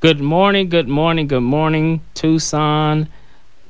Good morning, good morning, good morning, Tucson,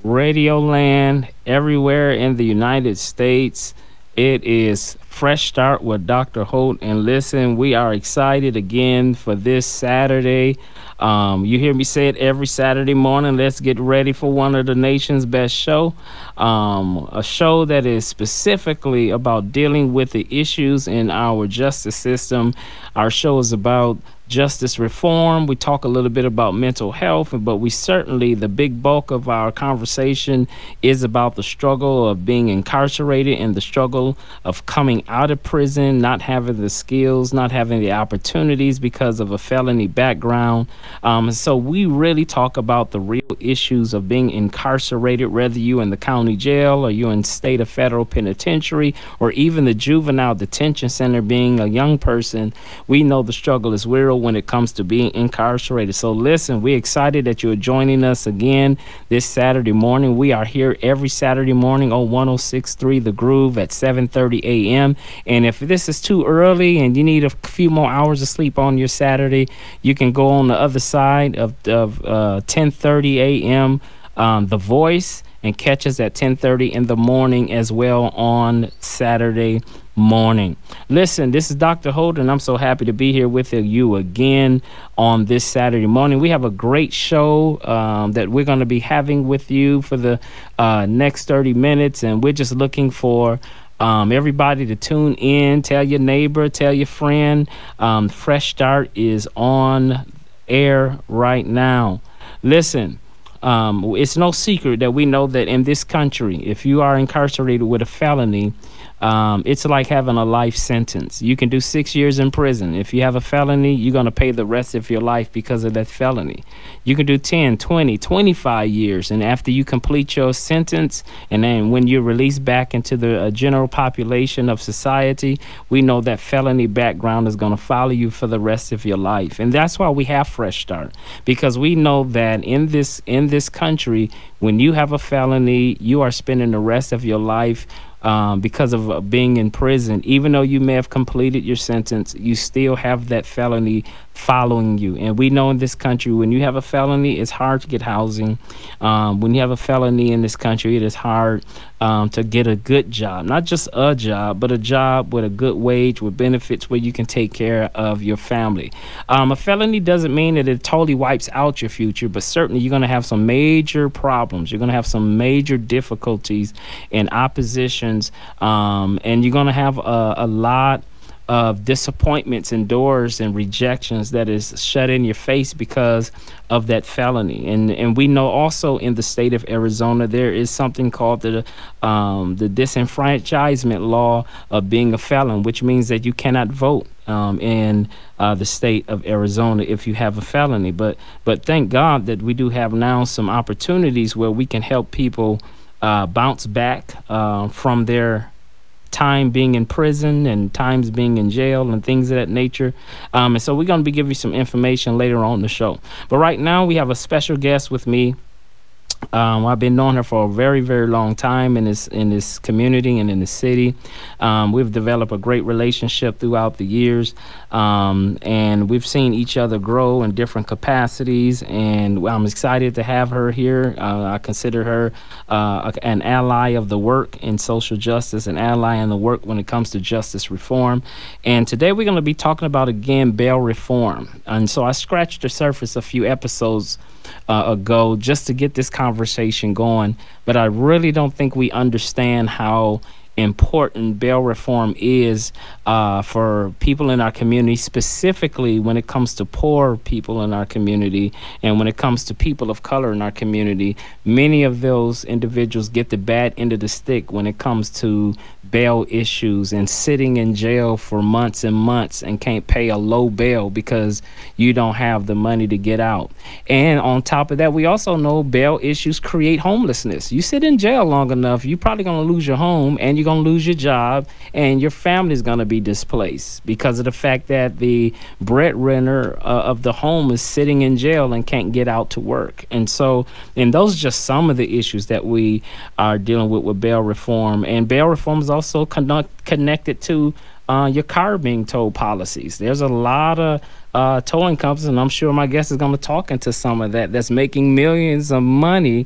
Radio Land, everywhere in the United States. It is Fresh Start with Dr. Holt. And listen, we are excited again for this Saturday. You hear me say it every Saturday morning. Let's get ready for one of the nation's best show. A show that is specifically about dealing with the issues in our justice system. Our show is about justice reform. We talk a little bit about mental health, but we certainly, the big bulk of our conversation is about the struggle of being incarcerated and the struggle of coming out of prison, not having the skills, not having the opportunities because of a felony background. So we really talk about the real issues of being incarcerated, whether you in the county jail or you in state or federal penitentiary or even the juvenile detention center. Being a young person, we know the struggle is real when it comes to being incarcerated. So listen, we're excited that you're joining us again this Saturday morning. We are here every Saturday morning on 106.3 The Groove at 7:30 a.m. And if this is too early and you need a few more hours of sleep on your Saturday, you can go on the other side of 10:30 a.m. The Voice, and catch us at 10:30 in the morning as well on Saturday morning. Listen, this is Dr. Holt, and I'm so happy to be here with you again on this Saturday morning. We have a great show that we're going to be having with you for the next 30 minutes, and we're just looking for everybody to tune in. Tell your neighbor, tell your friend. Fresh Start is on air right now. Listen, it's no secret that we know that in this country, if you are incarcerated with a felony, it's like having a life sentence. You can do 6 years in prison. If you have a felony, you're going to pay the rest of your life because of that felony. You can do 10, 20, 25 years. And after you complete your sentence, and then when you're released back into the general population of society, we know that felony background is going to follow you for the rest of your life. And that's why we have Fresh Start, because we know that in this country, when you have a felony, you are spending the rest of your life because of being in prison. Even though you may have completed your sentence, you still have that felony following you. And we know in this country, when you have a felony, it's hard to get housing. When you have a felony in this country, it is hard to get a good job. Not just a job, but a job with a good wage, with benefits where you can take care of your family. A felony doesn't mean that it totally wipes out your future, but certainly you're going to have some major problems. You're going to have some major difficulties and oppositions, and you're going to have a lot of disappointments and doors and rejections that is shut in your face because of that felony. And we know also in the state of Arizona, there is something called the disenfranchisement law of being a felon, which means that you cannot vote in the state of Arizona if you have a felony. But thank God that we do have now some opportunities where we can help people bounce back from their time being in prison and times being in jail and things of that nature. And so we're going to be giving you some information later on in the show. But right now we have a special guest with me. I've been knowing her for a very, very long time in this community and in the city. We've developed a great relationship throughout the years, and we've seen each other grow in different capacities, and I'm excited to have her here. I consider her an ally of the work in social justice, an ally in the work when it comes to justice reform. And today we're going to be talking about, again, bail reform. And so I scratched the surface a few episodes ago just to get this conversation going, but I really don't think we understand how important bail reform is for people in our community, specifically when it comes to poor people in our community and when it comes to people of color in our community. Many of those individuals get the bad end of the stick when it comes to bail issues and sitting in jail for months and months and can't pay a low bail because you don't have the money to get out. And on top of that, we also know bail issues create homelessness. You sit in jail long enough, you're probably going to lose your home and you're going to lose your job, and your family is going to be displaced because of the fact that the breadwinner of the home is sitting in jail and can't get out to work. And so, and those are just some of the issues that we are dealing with bail reform. And bail reform is also connected to your car being towed policies. There's a lot of towing companies, and I'm sure my guest is going to talk into some of that. That's making millions of money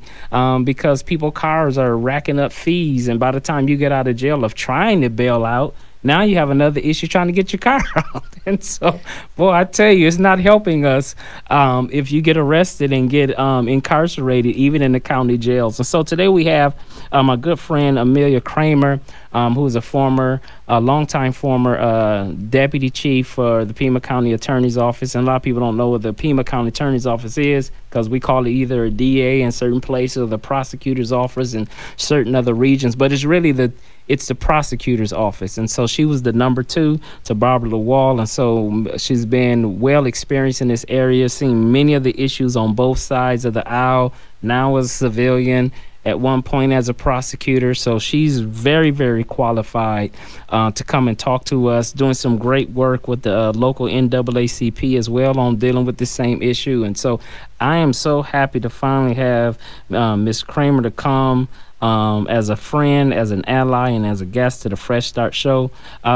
because people cars are racking up fees, and by the time you get out of jail of trying to bail out, now you have another issue trying to get your car out. And so, boy, I tell you, it's not helping us if you get arrested and get incarcerated, even in the county jails. And so today we have my good friend Amelia Kramer, who is a longtime former deputy chief for the Pima County Attorney's Office. And a lot of people don't know what the Pima County Attorney's Office is because we call it either a DA in certain places or the prosecutor's office in certain other regions. But it's really it's the prosecutor's office. And so she was the number 2 to Barbara LaWall. And so she's been well experienced in this area, seen many of the issues on both sides of the aisle, now as a civilian, at one point as a prosecutor. So she's very, very qualified to come and talk to us, doing some great work with the local NAACP as well on dealing with the same issue. And so I am so happy to finally have Ms. Kramer to come as a friend, as an ally, and as a guest to the Fresh Start Show.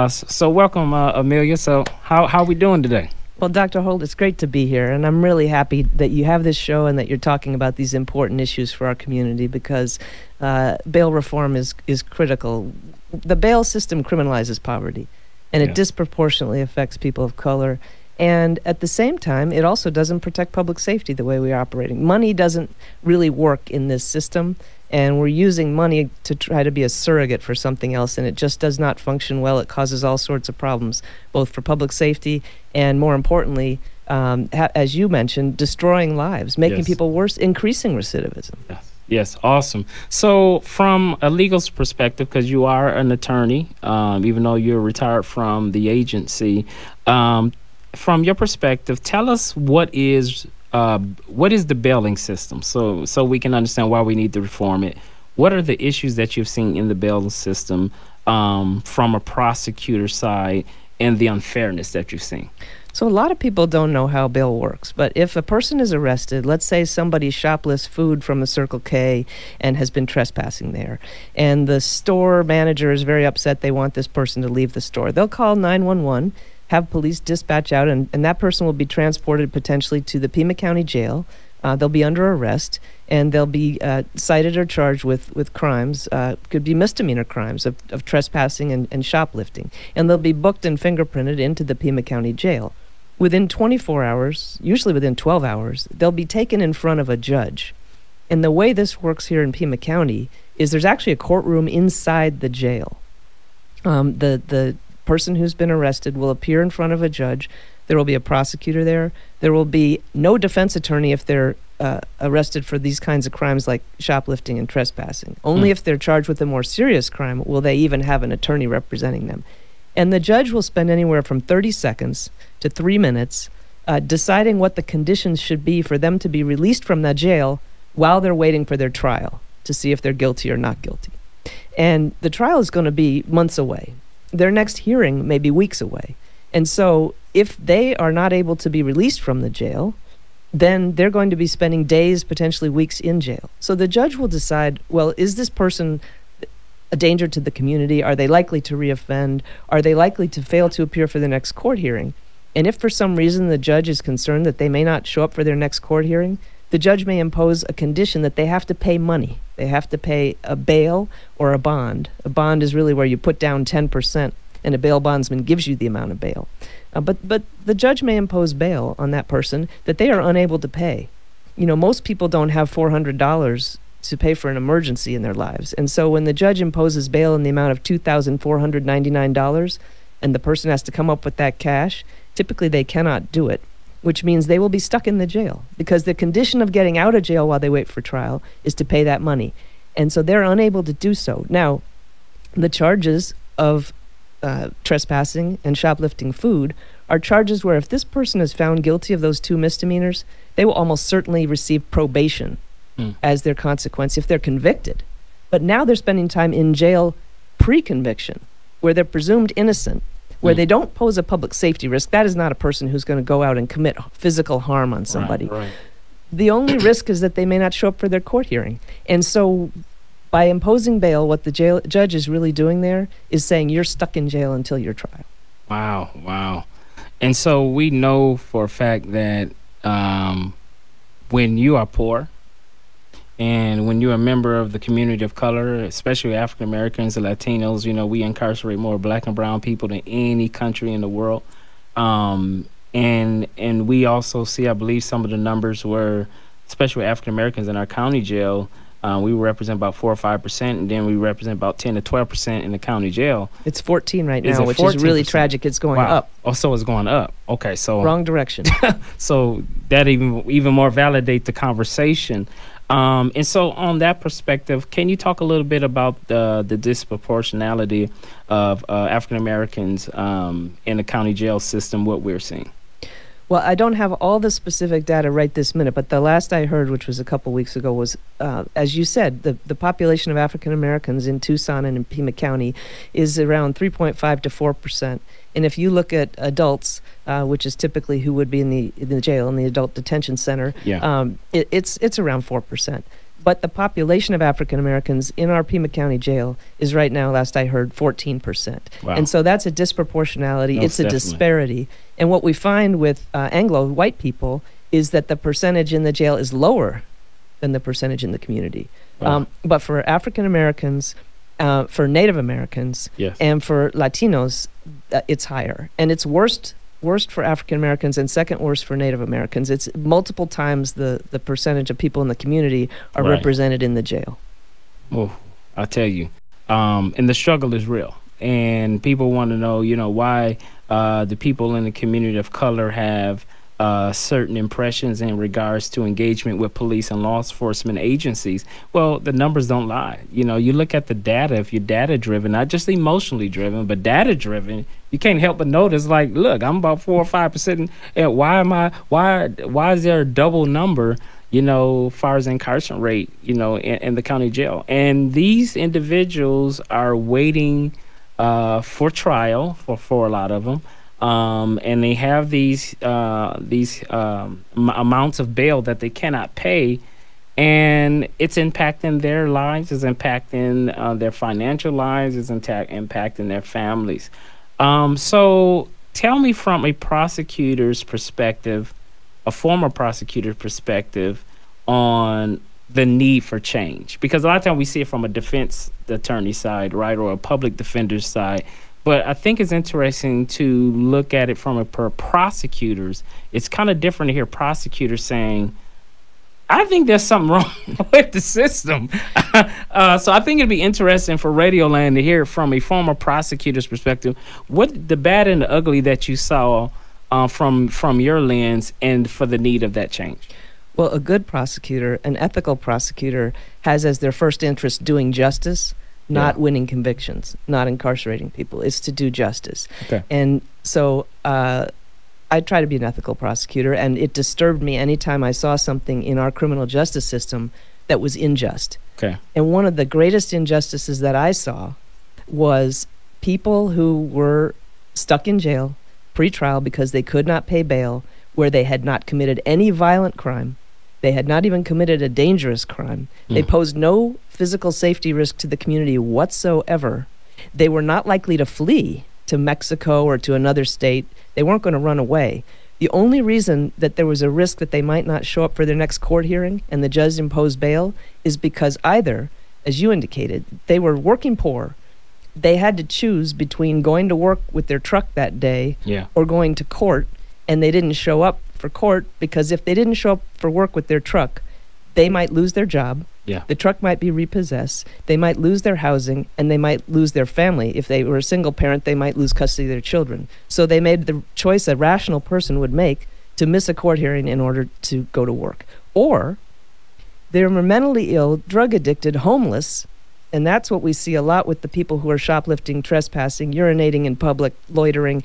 So welcome, Amelia. So how are we doing today? Well, Dr. Holt, it's great to be here, and I'm really happy that you have this show and that you're talking about these important issues for our community because bail reform is critical. The bail system criminalizes poverty, and it disproportionately affects people of color. And at the same time, it also doesn't protect public safety the way we are operating. Money doesn't really work in this system, and we're using money to try to be a surrogate for something else, and it just does not function well. It causes all sorts of problems, both for public safety and, more importantly, as you mentioned, destroying lives, making people worse, increasing recidivism. Yes, awesome. So from a legal perspective, because you are an attorney, even though you're retired from the agency, from your perspective, tell us what is the bailing system, so we can understand why we need to reform it. What are the issues that you've seen in the bail system from a prosecutor side and the unfairness that you've seen? So a lot of people don't know how bail works, but if a person is arrested, let's say somebody shoplifts food from a Circle K and has been trespassing there, and the store manager is very upset, they want this person to leave the store. They'll call 911, have police dispatch out, and that person will be transported potentially to the Pima County Jail. They'll be under arrest, and they'll be cited or charged with crimes, could be misdemeanor crimes of trespassing and shoplifting. And they'll be booked and fingerprinted into the Pima County Jail. Within 24 hours, usually within 12 hours, they'll be taken in front of a judge. And the way this works here in Pima County is there's actually a courtroom inside the jail. The person who's been arrested will appear in front of a judge. There will be a prosecutor there. There will be no defense attorney if they're arrested for these kinds of crimes like shoplifting and trespassing. Only if they're charged with a more serious crime will they even have an attorney representing them. And the judge will spend anywhere from 30 seconds to 3 minutes deciding what the conditions should be for them to be released from that jail while they're waiting for their trial to see if they're guilty or not guilty. And the trial is going to be months away. Their next hearing may be weeks away. And so if they are not able to be released from the jail, then they're going to be spending days, potentially weeks in jail. So the judge will decide, well, is this person a danger to the community? Are they likely to reoffend? Are they likely to fail to appear for the next court hearing? And if for some reason the judge is concerned that they may not show up for their next court hearing, the judge may impose a condition that they have to pay money. They have to pay a bail or a bond. A bond is really where you put down 10%, and a bail bondsman gives you the amount of bail. But the judge may impose bail on that person that they are unable to pay. You know, most people don't have $400 to pay for an emergency in their lives. And so when the judge imposes bail in the amount of $2,499 and the person has to come up with that cash, typically they cannot do it, which means they will be stuck in the jail because the condition of getting out of jail while they wait for trial is to pay that money. And so they're unable to do so. Now, the charges of trespassing and shoplifting food are charges where if this person is found guilty of those 2 misdemeanors, they will almost certainly receive probation as their consequence if they're convicted. But now they're spending time in jail pre-conviction, where they're presumed innocent, where they don't pose a public safety risk. That is not a person who's going to go out and commit physical harm on somebody. Right. The only risk is that they may not show up for their court hearing. And so by imposing bail, what the judge is really doing there is saying you're stuck in jail until your trial. Wow. And so we know for a fact that when you are poor and when you're a member of the community of color, especially African Americans and Latinos, we incarcerate more black and brown people than any country in the world. And we also see, I believe, some of the numbers where, especially African Americans in our county jail, we represent about 4 or 5%, and then we represent about 10 to 12% in the county jail. It's 14 right now, which is really tragic. It's going up. Oh, so it's going up. Okay, so wrong direction. So that even more validate the conversation. And so on that perspective, can you talk a little bit about the disproportionality of African Americans in the county jail system, what we're seeing? Well, I don't have all the specific data right this minute, but the last I heard, which was a couple weeks ago, was, as you said, the population of African Americans in Tucson and in Pima County is around 3.5 to 4%. And if you look at adults, which is typically who would be in the jail, in the adult detention center, it's around 4%. But the population of African Americans in our Pima County jail is right now, last I heard, 14%. Wow. And so that's a disproportionality. Most it's a definitely. disparity. And what we find with Anglo white people is that the percentage in the jail is lower than the percentage in the community. Wow. But for African Americans, for Native Americans, Yes. and for Latinos, it's higher. And it's worst for African Americans and second worst for Native Americans. It's multiple times the percentage of people in the community are Right. represented in the jail. Well, I'll tell you. And the struggle is real. And people want to know, why the people in the community of color have certain impressions in regards to engagement with police and law enforcement agencies. Well, the numbers don't lie. You look at the data. If you're data driven, not just emotionally driven, but data driven, you can't help but notice, like, look, I'm about 4 or 5%. And why is there a double number, as far as incarceration rate, in the county jail? And these individuals are waiting for trial for a lot of them. And they have these amounts of bail that they cannot pay, and it's impacting their lives, it's impacting their financial lives, it's impacting their families. So tell me, from a prosecutor's perspective, a former prosecutor's perspective, on the need for change, because a lot of times we see it from a defense attorney side, right, or a public defender's side. But I think it's interesting to look at it from a prosecutors. It's kind of different to hear prosecutors saying, I think there's something wrong with the system. So I think it'd be interesting for Radioland to hear from a former prosecutor's perspective, what the bad and the ugly that you saw from your lens, and for the need of that change. Well, a good prosecutor, an ethical prosecutor, has as their first interest doing justice, not winning convictions, not incarcerating people. It's to do justice. Okay. And so I try to be an ethical prosecutor, and it disturbed me anytime I saw something in our criminal justice system that was unjust. Okay. And one of the greatest injustices that I saw was people who were stuck in jail pre-trial because they could not pay bail, where they had not committed any violent crime. They had not even committed a dangerous crime. They posed no physical safety risk to the community whatsoever. They were not likely to flee to Mexico or to another state. They weren't going to run away. The only reason that there was a risk that they might not show up for their next court hearing and the judge imposed bail is because either, as you indicated, they were working poor. They had to choose between going to work with their truck that day or going to court, and they didn't show up for court because if they didn't show up for work with their truck, they might lose their job. The truck might be repossessed. They might lose their housing, and they might lose their family. If they were a single parent, they might lose custody of their children. So they made the choice a rational person would make to miss a court hearing in order to go to work. Or they were mentally ill, drug addicted, homeless, and that's what we see a lot with the people who are shoplifting, trespassing, urinating in public, loitering.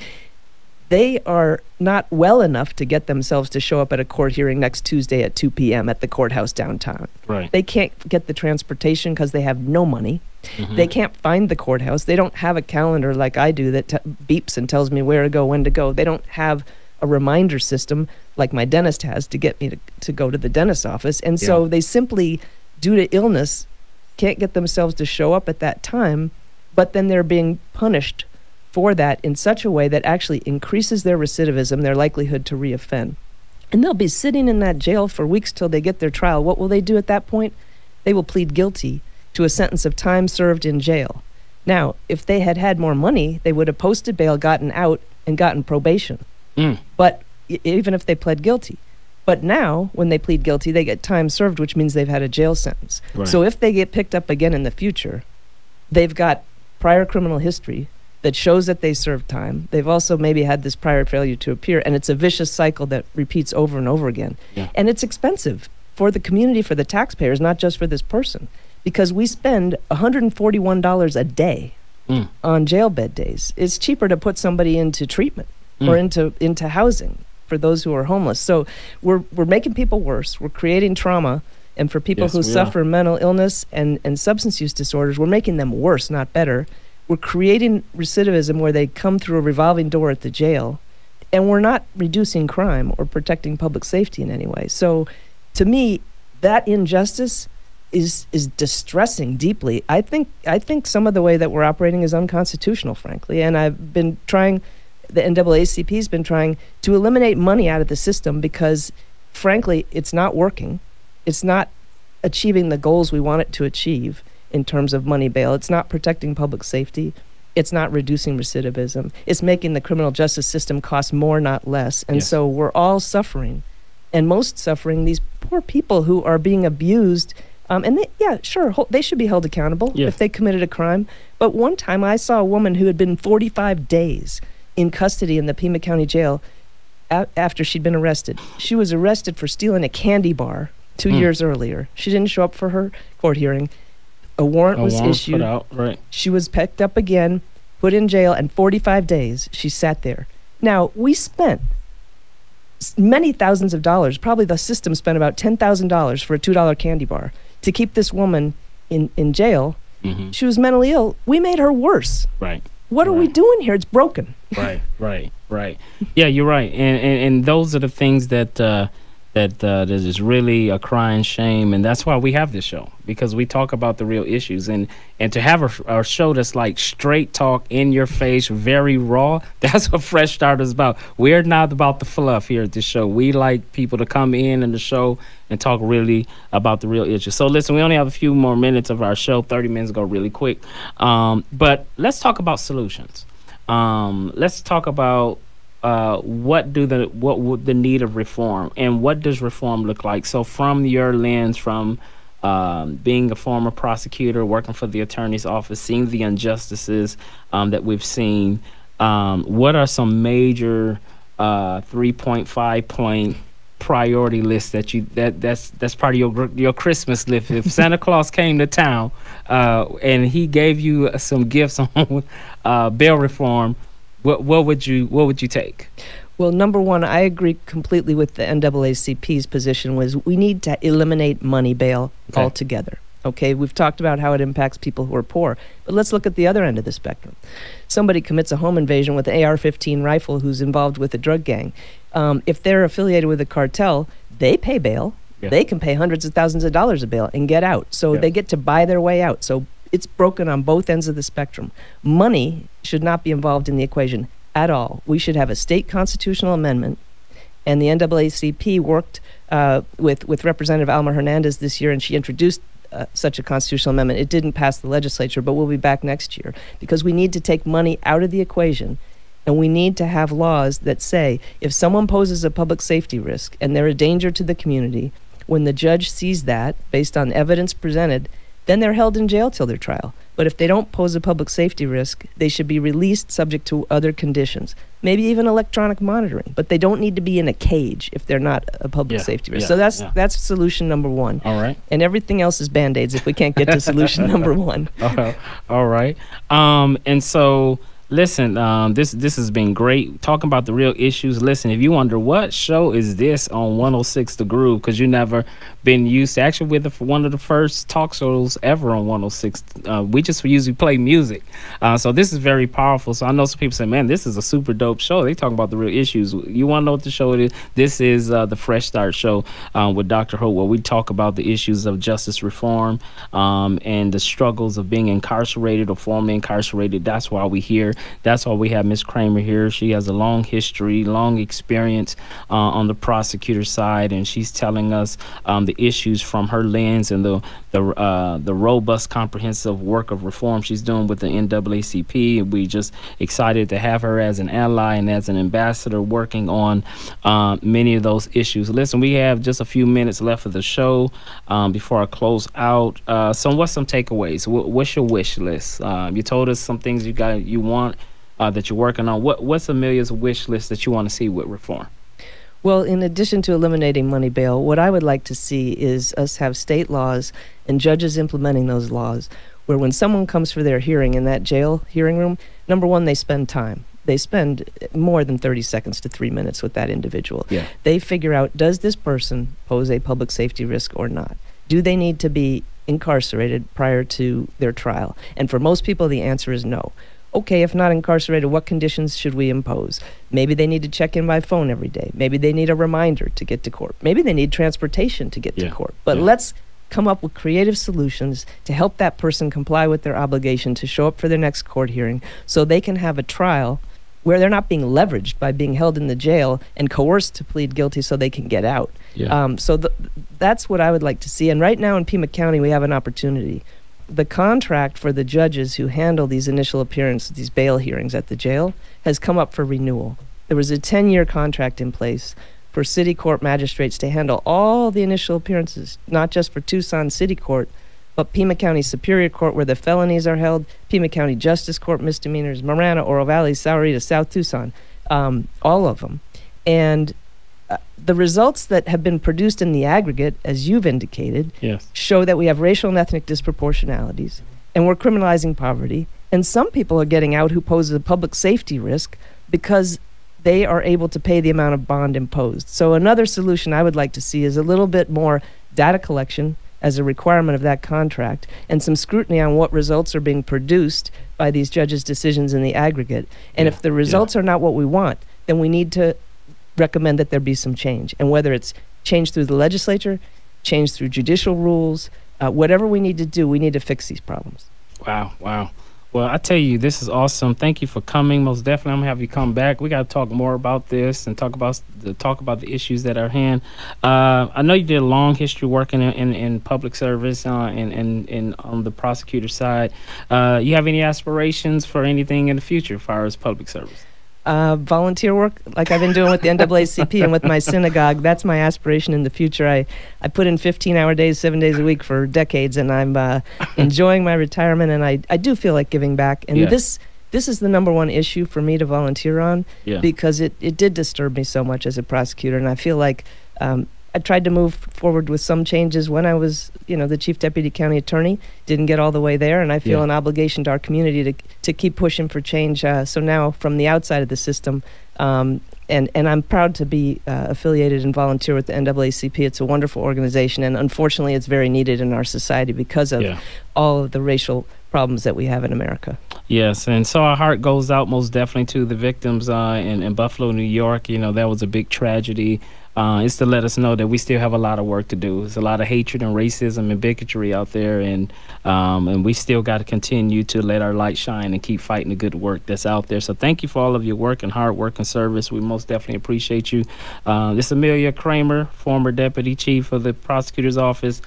They are not well enough to get themselves to show up at a court hearing next Tuesday at 2 p.m. at the courthouse downtown. Right. They can't get the transportation because they have no money. They can't find the courthouse. They don't have a calendar like I do that beeps and tells me where to go, when to go. They don't have a reminder system like my dentist has to get me to go to the dentist's office. And so they simply, due to illness, can't get themselves to show up at that time, but then they're being punished for that in such a way that actually increases their recidivism, their likelihood to reoffend. And they'll be sitting in that jail for weeks till they get their trial. What will they do at that point? They will plead guilty to a sentence of time served in jail. Now, if they had had more money, they would have posted bail, gotten out, and gotten probation. But even if they pled guilty. But now, when they plead guilty, they get time served, which means they've had a jail sentence. Right. So if they get picked up again in the future, they've got prior criminal history that shows that they served time. They've also maybe had this prior failure to appear, and it's a vicious cycle that repeats over and over again. Yeah. And it's expensive for the community, for the taxpayers, not just for this person, because we spend $141 a day on jail bed days. It's cheaper to put somebody into treatment or into housing for those who are homeless. So we're making people worse. We're creating trauma. And for people who suffer mental illness and substance use disorders, we're making them worse, not better. We're creating recidivism where they come through a revolving door at the jail, and we're not reducing crime or protecting public safety in any way. So to me, that injustice is distressing deeply. I think some of the way that we're operating is unconstitutional, frankly, and I've been trying, the NAACP has been trying to eliminate money out of the system because, frankly, it's not working. It's not achieving the goals we want it to achieve in terms of money bail. It's not protecting public safety. It's not reducing recidivism. It's making the criminal justice system cost more, not less. And so we're all suffering. And most suffering, these poor people who are being abused. And they should be held accountable if they committed a crime. But one time I saw a woman who had been 45 days in custody in the Pima County Jail after she'd been arrested. She was arrested for stealing a candy bar 2 years earlier. She didn't show up for her court hearing. A warrant was issued. Put out, right. She was picked up again, put in jail, and 45 days she sat there. Now, we spent many thousands of dollars, probably the system spent about $10,000 for a $2 candy bar to keep this woman in jail. She was mentally ill. We made her worse. Right. What are we doing here? It's broken. Right. Yeah, you're right. And those are the things that is really a crying shame, and that's why we have this show, because we talk about the real issues, and to have a show that's like straight talk, in your face, very raw. That's what Fresh Start is about. We're not about the fluff here at this show. We like people to come in the show and talk really about the real issues. So listen, we only have a few more minutes of our show. 30 minutes go really quick, but let's talk about solutions. Let's talk about what would the need of reform, and what does reform look like? So from your lens, from being a former prosecutor, working for the attorney's office, seeing the injustices that we've seen, what are some major 3.5 point priority lists that's part of your Christmas list? If Santa Claus came to town and he gave you some gifts on bail reform, what would you take? Well, number one, I agree completely with the NAACP's position was we need to eliminate money bail altogether. Okay, we've talked about how it impacts people who are poor, but let's look at the other end of the spectrum. Somebody commits a home invasion with an AR-15 rifle who's involved with a drug gang. If they're affiliated with a cartel, they pay bail. Yeah. They can pay hundreds of thousands of dollars of bail and get out. So they get to buy their way out. So it's broken on both ends of the spectrum. Money should not be involved in the equation at all. We should have a state constitutional amendment, and the NAACP worked with Representative Alma Hernandez this year, and she introduced such a constitutional amendment. It didn't pass the legislature, but we'll be back next year, because we need to take money out of the equation, and we need to have laws that say if someone poses a public safety risk and they're a danger to the community, when the judge sees that based on evidence presented, then they're held in jail till their trial. But if they don't pose a public safety risk, they should be released subject to other conditions, maybe even electronic monitoring. But they don't need to be in a cage if they're not a public safety risk. So that's solution number one. All right. And everything else is Band-Aids if we can't get to solution number one. All right. And so, listen, this has been great, talking about the real issues. Listen, if you wonder what show is this on 106 The Groove, because you never been used to, actually we're one of the first talk shows ever on 106. We just usually play music, so this is very powerful. So I know some people say, man, this is a super dope show. They talk about the real issues. You want to know what the show it is? This is the Fresh Start Show with Dr. Holt, where we talk about the issues of justice reform and the struggles of being incarcerated or formerly incarcerated. That's why we're here. That's why we have Ms. Kramer here. She has a long history, long experience on the prosecutor side, and she's telling us the issues from her lens and the robust, comprehensive work of reform she's doing with the NAACP. We just excited to have her as an ally and as an ambassador working on many of those issues. Listen, we have just a few minutes left of the show before I close out. So what's some takeaways? What's your wish list? You told us some things you want that you're working on. What's Amelia's wish list that you want to see with reform? Well, in addition to eliminating money bail, what I would like to see is us have state laws and judges implementing those laws where when someone comes for their hearing in that jail hearing room, number one, they spend time. They spend more than 30 seconds to 3 minutes with that individual. Yeah. They figure out, does this person pose a public safety risk or not? Do they need to be incarcerated prior to their trial? And for most people, the answer is no. Okay, if not incarcerated, what conditions should we impose? Maybe they need to check in by phone every day. Maybe they need a reminder to get to court. Maybe they need transportation to get to court. But let's come up with creative solutions to help that person comply with their obligation to show up for their next court hearing so they can have a trial where they're not being leveraged by being held in the jail and coerced to plead guilty so they can get out. So that's what I would like to see. And right now in Pima County, we have an opportunity. The contract for the judges who handle these initial appearances, these bail hearings at the jail, has come up for renewal. There was a 10-year contract in place for city court magistrates to handle all the initial appearances, not just for Tucson City Court, but Pima County Superior Court, where the felonies are held, Pima County Justice Court misdemeanors, Marana, Oro Valley, Sahuarita, South Tucson, all of them. And the results that have been produced in the aggregate, as you've indicated, show that we have racial and ethnic disproportionalities, and we're criminalizing poverty. And some people are getting out who pose a public safety risk because they are able to pay the amount of bond imposed. So another solution I would like to see is a little bit more data collection as a requirement of that contract, and some scrutiny on what results are being produced by these judges' decisions in the aggregate. And if the results are not what we want, then we need to recommend that there be some change. And whether it's change through the legislature, change through judicial rules, whatever we need to do, we need to fix these problems. Wow. Well, I tell you, this is awesome. Thank you for coming. Most definitely, I'm gonna have you come back. We got to talk more about this and talk about the issues that are at hand. I know you did a long history working in public service and on the prosecutor side. You have any aspirations for anything in the future as far as public service? Volunteer work, like I've been doing with the NAACP and with my synagogue. That's my aspiration in the future. I put in 15-hour days, 7 days a week for decades, and I'm enjoying my retirement, and I do feel like giving back. And this is the number one issue for me to volunteer on, because it did disturb me so much as a prosecutor, and I feel like I tried to move forward with some changes when I was, the chief deputy county attorney. Didn't get all the way there, and I feel an obligation to our community to keep pushing for change. So now, from the outside of the system, and I'm proud to be affiliated and volunteer with the NAACP. It's a wonderful organization, and unfortunately, it's very needed in our society because of all of the racial problems that we have in America. Yes, and so our heart goes out most definitely to the victims in Buffalo, New York. That was a big tragedy. It's to let us know that we still have a lot of work to do. There's a lot of hatred and racism and bigotry out there, and we still got to continue to let our light shine and keep fighting the good work that's out there. So thank you for all of your work and hard work and service. We most definitely appreciate you. This is Amelia Kramer, former Deputy Chief of the Prosecutor's Office,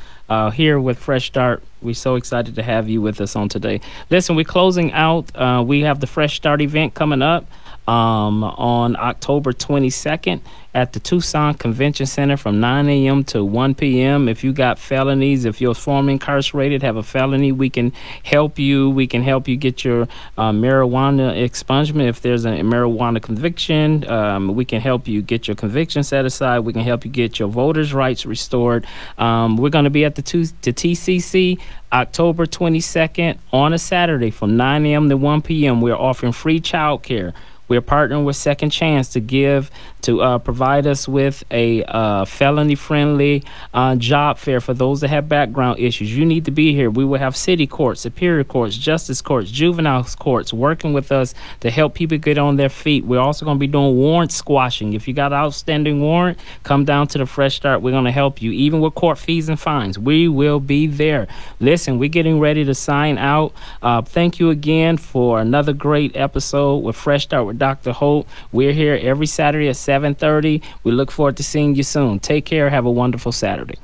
here with Fresh Start. We're so excited to have you with us on today. Listen, we're closing out. We have the Fresh Start event coming up on October 22nd at the Tucson Convention Center from 9 a.m. to 1 p.m. If you got felonies, if you're formerly incarcerated, have a felony, we can help you. We can help you get your marijuana expungement. If there's a marijuana conviction, we can help you get your conviction set aside. We can help you get your voters' rights restored. We're going to be at the TCC October 22nd on a Saturday from 9 a.m. to 1 p.m. We're offering free child care. We're partnering with Second Chance to provide us with a felony-friendly job fair for those that have background issues. You need to be here. We will have city courts, superior courts, justice courts, juvenile courts working with us to help people get on their feet. We're also going to be doing warrant squashing. If you got an outstanding warrant, come down to the Fresh Start. We're going to help you, even with court fees and fines. We will be there. Listen, we're getting ready to sign out. Thank you again for another great episode with Fresh Start with Dr. Holt. We're here every Saturday at 7:30. We look forward to seeing you soon. Take care. Have a wonderful Saturday.